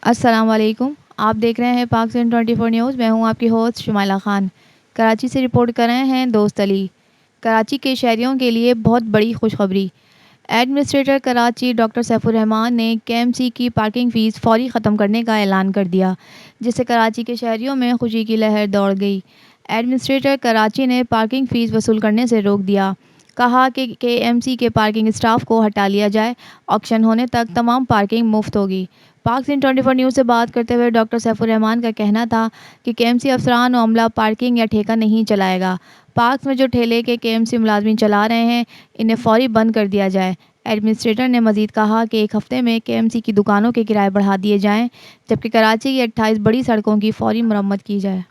अस्सलाम वालेकुम। आप देख रहे हैं पाकिस्तान 24 न्यूज़। मैं हूं आपकी होस्ट शुमाइला खान। कराची से रिपोर्ट कर रहे हैं दोस्त अली। कराची के शहरियों के लिए बहुत बड़ी खुशखबरी। एडमिनिस्ट्रेटर कराची डॉक्टर सैफुर रहमान ने केएमसी की पार्किंग फ़ीस फौरी ख़त्म करने का ऐलान कर दिया, जिससे कराची के शहरियों में खुशी की लहर दौड़ गई। एडमिनिस्ट्रेटर कराची ने पार्किंग फ़ीस वसूल करने से रोक दिया। कहा कि केएमसी के पार्किंग स्टाफ को हटा लिया जाए। ऑक्शन होने तक तमाम पार्किंग मुफ्त होगी। पाक सिंह 24 न्यूज़ से बात करते हुए डॉक्टर सैफुर रहमान का कहना था कि केएमसी अफसरान और अमला पार्किंग या ठेका नहीं चलाएगा। पार्क में जो ठेले के केएमसी मुलाजमीन चला रहे हैं, इन्हें फौरी बंद कर दिया जाए। एडमिनिस्ट्रेटर ने मजीद कहा कि एक हफ्ते में केएमसी की दुकानों के किराए बढ़ा दिए जाएं, जबकि कराची की 28 बड़ी सड़कों की फौरी मरम्मत की जाए।